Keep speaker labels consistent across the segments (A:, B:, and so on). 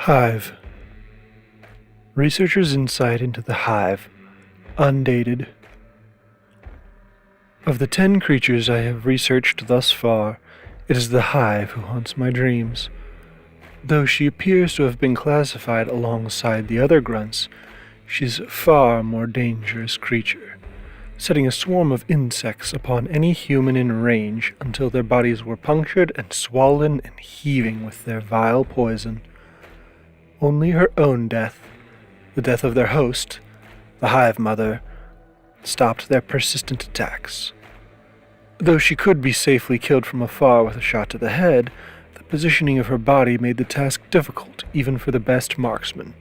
A: Hive. Researchers' insight into the hive, undated. Of the 10 creatures I have researched thus far, it is the hive who haunts my dreams. Though she appears to have been classified alongside the other grunts, she's a far more dangerous creature, setting a swarm of insects upon any human in range until their bodies were punctured and swollen and heaving with their vile poison. Only her own death, the death of their host, the hive mother, stopped their persistent attacks. Though she could be safely killed from afar with a shot to the head, the positioning of her body made the task difficult even for the best marksman.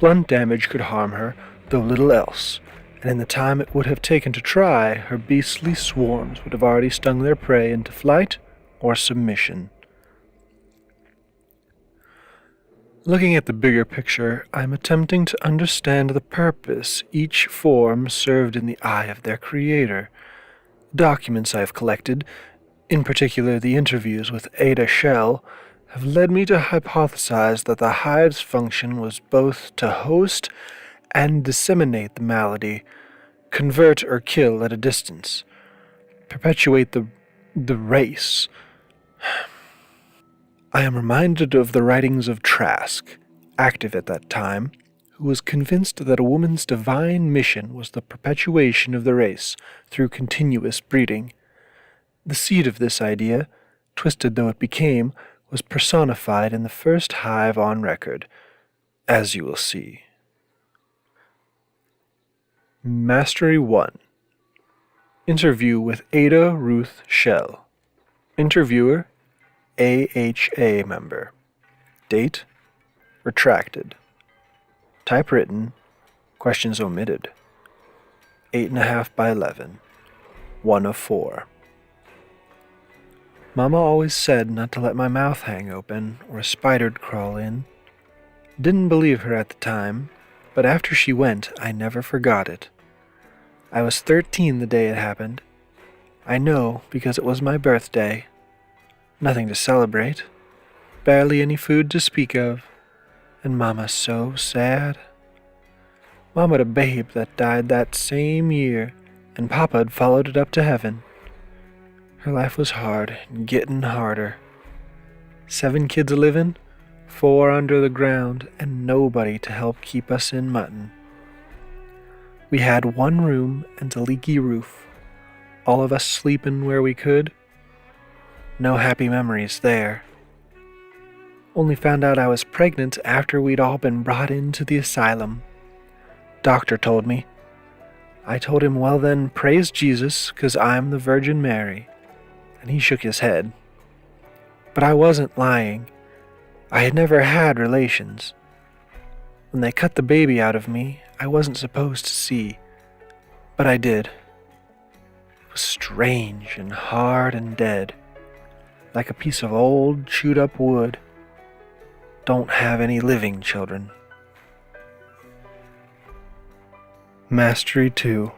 A: Blunt damage could harm her, though little else, and in the time it would have taken to try, her beastly swarms would have already stung their prey into flight or submission. Looking at the bigger picture, I am attempting to understand the purpose each form served in the eye of their creator. Documents I have collected, in particular the interviews with Ada Shell, have led me to hypothesize that the hive's function was both to host and disseminate the malady, convert or kill at a distance, perpetuate the race. I am reminded of the writings of Trask, active at that time, who was convinced that a woman's divine mission was the perpetuation of the race through continuous breeding. The seed of this idea, twisted though it became, was personified in the first hive on record, as you will see. Mastery 1. Interview with Ada Ruth Shell. Interviewer, AHA member. Date, retracted. Typewritten, questions omitted. 8.5 by 11. 1 of 4. Mama always said not to let my mouth hang open or a spider'd crawl in. Didn't believe her at the time, but after she went, I never forgot it. I was 13 the day it happened. I know because it was my birthday. Nothing to celebrate, barely any food to speak of, and Mama so sad. Mama'd a babe that died that same year, and Papa'd followed it up to heaven. Her life was hard and getting harder. 7 kids a-living, 4 under the ground, and nobody to help keep us in mutton. We had 1 room and a leaky roof, all of us sleeping where we could. No happy memories there. Only found out I was pregnant after we'd all been brought into the asylum. Doctor told me. I told him, well then, praise Jesus, 'cause I'm the Virgin Mary. And he shook his head. But I wasn't lying. I had never had relations. When they cut the baby out of me, I wasn't supposed to see. But I did. It was strange and hard and dead. Like a piece of old, chewed-up wood. Don't have any living children. Mastery 2.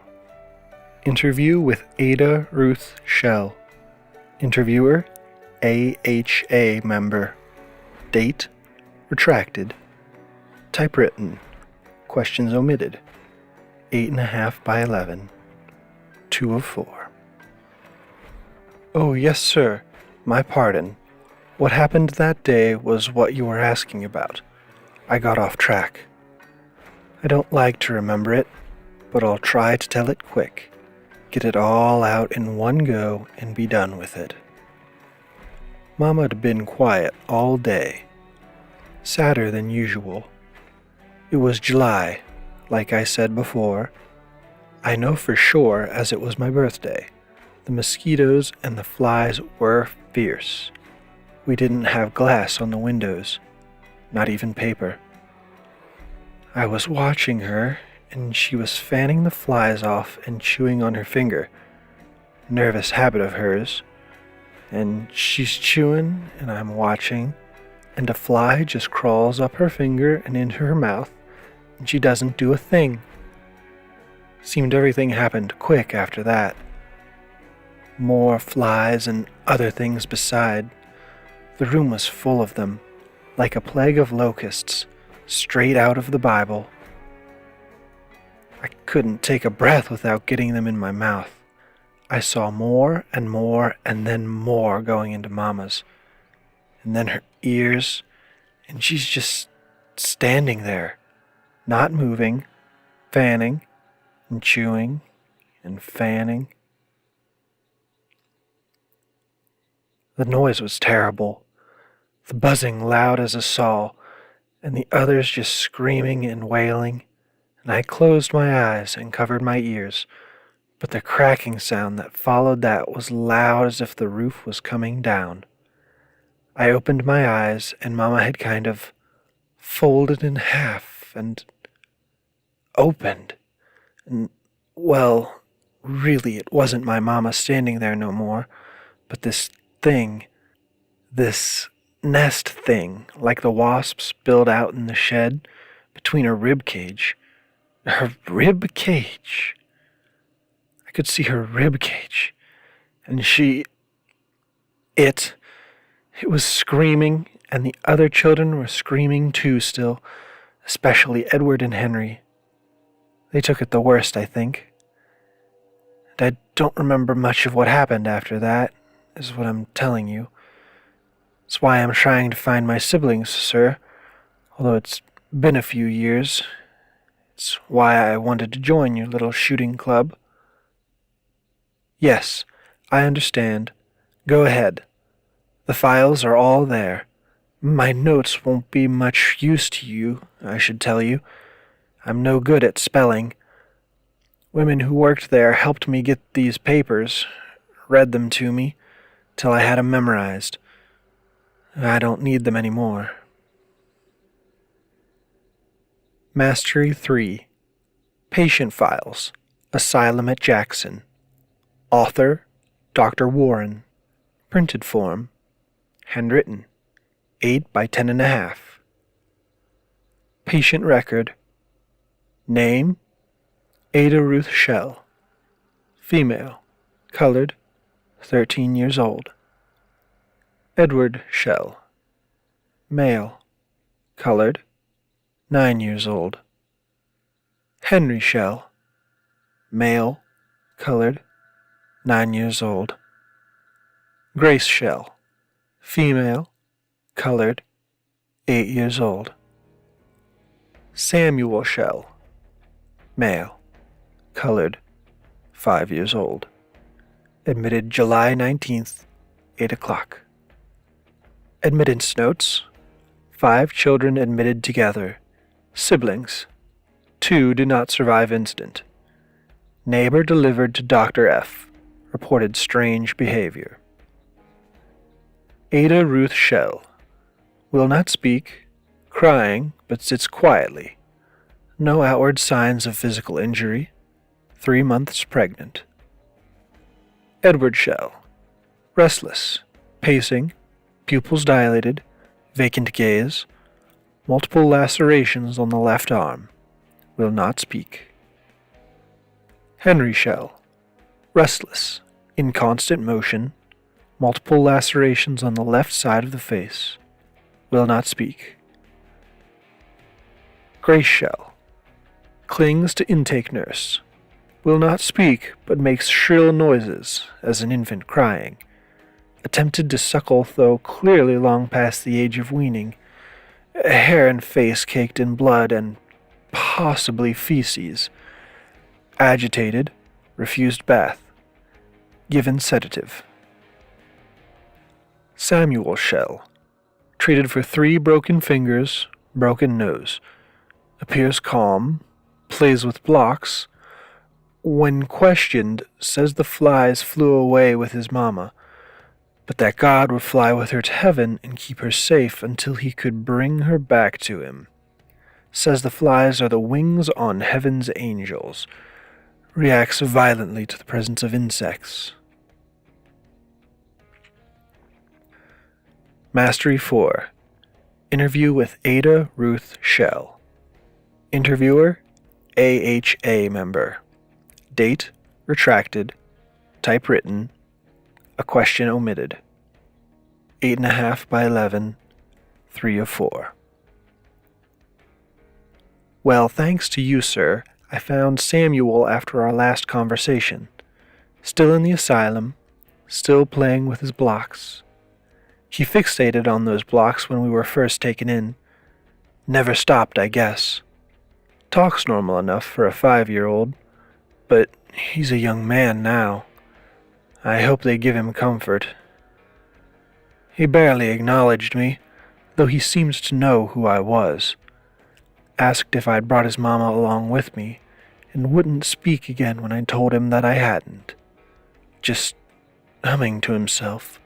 A: Interview with Ada Ruth Shell. Interviewer, AHA member. Date, retracted. Typewritten. Questions omitted. 8.5 by 11. 2 of 4. Oh, yes, sir. My pardon. What happened that day was what you were asking about. I got off track. I don't like to remember it, but I'll try to tell it quick. Get it all out in one go and be done with it. Mama'd been quiet all day. Sadder than usual. It was July, like I said before. I know for sure as it was my birthday. The mosquitoes and the flies were fierce. We didn't have glass on the windows, not even paper. I was watching her, and she was fanning the flies off and chewing on her finger. Nervous habit of hers. And she's chewing, and I'm watching, and a fly just crawls up her finger and into her mouth, and she doesn't do a thing. Seemed everything happened quick after that. More flies and other things beside. The room was full of them, like a plague of locusts, straight out of the Bible. I couldn't take a breath without getting them in my mouth. I saw more and more and then more going into Mama's. And then her ears, and she's just standing there, not moving, fanning and chewing and fanning. The noise was terrible, the buzzing loud as a saw, and the others just screaming and wailing, and I closed my eyes and covered my ears, but the cracking sound that followed that was loud as if the roof was coming down. I opened my eyes, and Mama had kind of folded in half and opened. And, well, really, it wasn't my Mama standing there no more, but this thing, this nest thing, like the wasps build out in the shed between her rib cage. Her rib cage. I could see her rib cage. And it was screaming, and the other children were screaming too still, especially Edward and Henry. They took it the worst, I think. And I don't remember much of what happened after that, is what I'm telling you. It's why I'm trying to find my siblings, sir, although it's been a few years. It's why I wanted to join your little shooting club. Yes, I understand. Go ahead. The files are all there. My notes won't be much use to you, I should tell you. I'm no good at spelling. Women who worked there helped me get these papers, read them to me, till I had 'em memorized. I don't need them anymore. Mastery 3. Patient Files. Asylum at Jackson. Author, Dr. Warren. Printed form. Handwritten. 8 by 10.5. Patient record. Name, Ada Ruth Shell. Female. Colored. 13 years old. Edward Shell. Male. Colored. 9 years old. Henry Shell. Male. Colored. 9 years old. Grace Shell. Female. Colored. 8 years old. Samuel Shell. Male. Colored. 5 years old. Admitted July 19th, 8 o'clock. Admittance notes. 5 children admitted together. Siblings. 2 did not survive incident. Neighbor delivered to Dr. F. Reported strange behavior. Ada Ruth Shell. Will not speak. Crying, but sits quietly. No outward signs of physical injury. 3 months pregnant. Edward Shell. Restless. Pacing. Pupils dilated. Vacant gaze. Multiple lacerations on the left arm. Will not speak. Henry Shell. Restless. In constant motion. Multiple lacerations on the left side of the face. Will not speak. Grace Shell. Clings to intake nurse. Will not speak, but makes shrill noises, as an infant crying. Attempted to suckle, though clearly long past the age of weaning. Hair and face caked in blood and possibly feces. Agitated, refused bath. Given sedative. Samuel Shell. Treated for 3 broken fingers, broken nose. Appears calm, plays with blocks. When questioned, says the flies flew away with his mama, but that God would fly with her to heaven and keep her safe until he could bring her back to him. Says the flies are the wings on heaven's angels. Reacts violently to the presence of insects. Mastery 4. Interview with Ada Ruth Shell. Interviewer, AHA member. Date, retracted. Typewritten. A question omitted. 8.5 by 11. 3 of 4. Well, thanks to you, sir, I found Samuel after our last conversation. Still in the asylum, still playing with his blocks. He fixated on those blocks when we were first taken in. Never stopped, I guess. Talks normal enough for a 5-year-old, but he's a young man now. I hope they give him comfort. He barely acknowledged me, though he seemed to know who I was. Asked if I'd brought his mama along with me, and wouldn't speak again when I told him that I hadn't. Just humming to himself.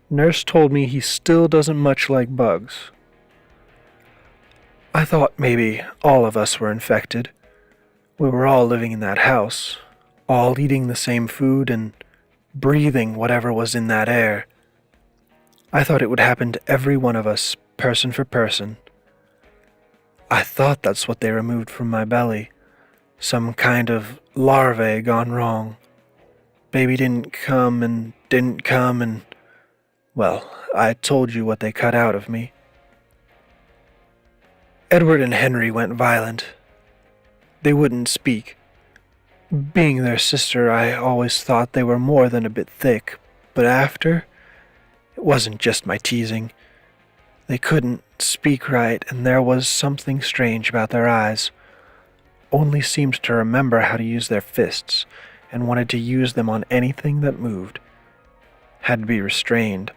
A: Nurse told me he still doesn't much like bugs. I thought maybe all of us were infected. We were all living in that house, all eating the same food and breathing whatever was in that air. I thought it would happen to every one of us, person for person. I thought that's what they removed from my belly. Some kind of larvae gone wrong. Baby didn't come and, well, I told you what they cut out of me. Edward and Henry went violent. They wouldn't speak. Being their sister, I always thought they were more than a bit thick, but after, it wasn't just my teasing. They couldn't speak right, and there was something strange about their eyes. Only seemed to remember how to use their fists, and wanted to use them on anything that moved. Had to be restrained.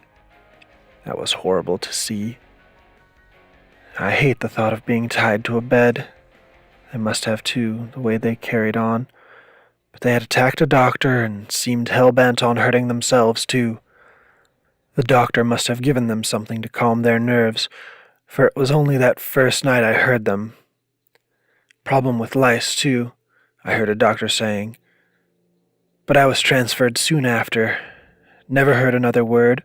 A: That was horrible to see. I hate the thought of being tied to a bed. They must have too, the way they carried on. But they had attacked a doctor and seemed hell-bent on hurting themselves too. The doctor must have given them something to calm their nerves, for it was only that first night I heard them. Problem with lice, too, I heard a doctor saying. But I was transferred soon after. Never heard another word,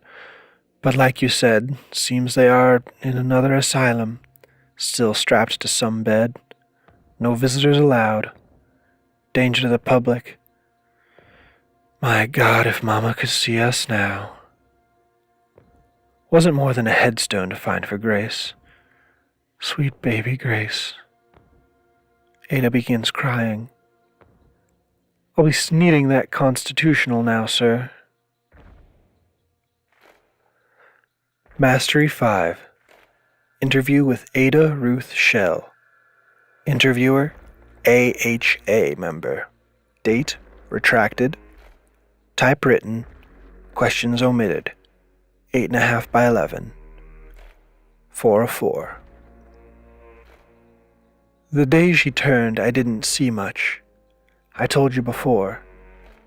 A: but like you said, seems they are in another asylum, still strapped to some bed. No visitors allowed. Danger to the public. My God, if Mama could see us now. Wasn't more than a headstone to find for Grace. Sweet baby Grace. Ada begins crying. I'll be needing that constitutional now, sir. Mastery 5. Interview with Ada Ruth Schell. Interviewer, AHA member. Date, retracted. Typewritten. Questions omitted. 8.5 by 11. 4 of 4. The day she turned, I didn't see much. I told you before.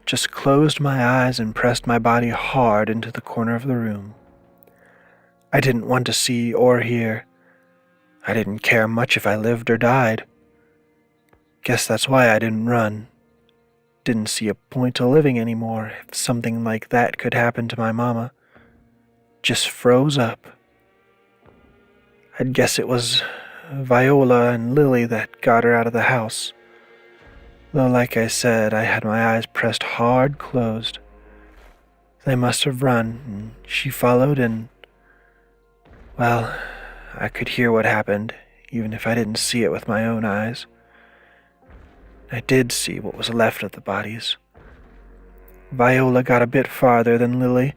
A: Just closed my eyes and pressed my body hard into the corner of the room. I didn't want to see or hear. I didn't care much if I lived or died. Guess that's why I didn't run. Didn't see a point to living anymore if something like that could happen to my mama. Just froze up. I'd guess it was Viola and Lily that got her out of the house. Though like I said, I had my eyes pressed hard closed. They must have run, and she followed and... Well, I could hear what happened, even if I didn't see it with my own eyes. I did see what was left of the bodies. Viola got a bit farther than Lily,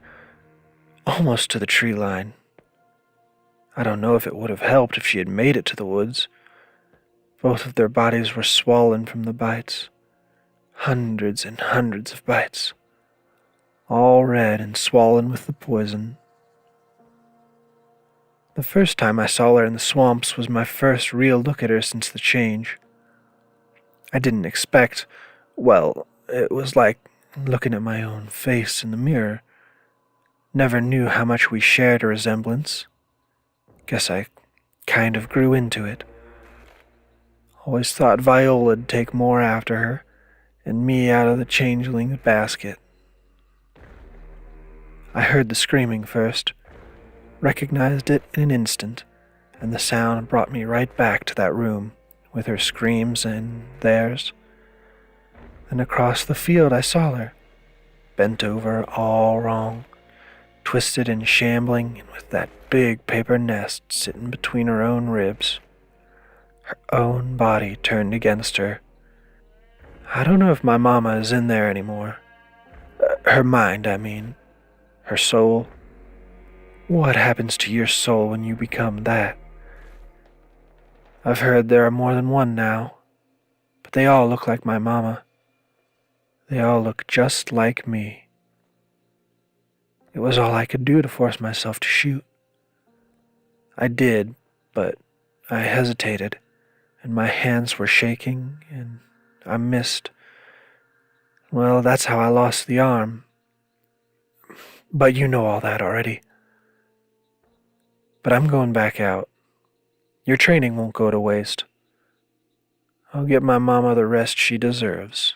A: almost to the tree line. I don't know if it would have helped if she had made it to the woods. Both of their bodies were swollen from the bites. Hundreds and hundreds of bites. All red and swollen with the poison. The first time I saw her in the swamps was my first real look at her since the change. I didn't expect, well, it was like looking at my own face in the mirror. Never knew how much we shared a resemblance. Guess I kind of grew into it. Always thought Viola'd take more after her, and me out of the changeling basket. I heard the screaming first, recognized it in an instant, and the sound brought me right back to that room, with her screams and theirs. Then across the field I saw her, bent over all wrong, twisted and shambling, and with that big paper nest sitting between her own ribs. Her own body turned against her. I don't know if my mama is in there anymore. Her mind, I mean. Her soul. What happens to your soul when you become that? I've heard there are more than one now, but they all look like my mama. They all look just like me. It was all I could do to force myself to shoot. I did, but I hesitated, and my hands were shaking, and I missed. Well, that's how I lost the arm. But you know all that already. But I'm going back out. Your training won't go to waste. I'll get my mama the rest she deserves.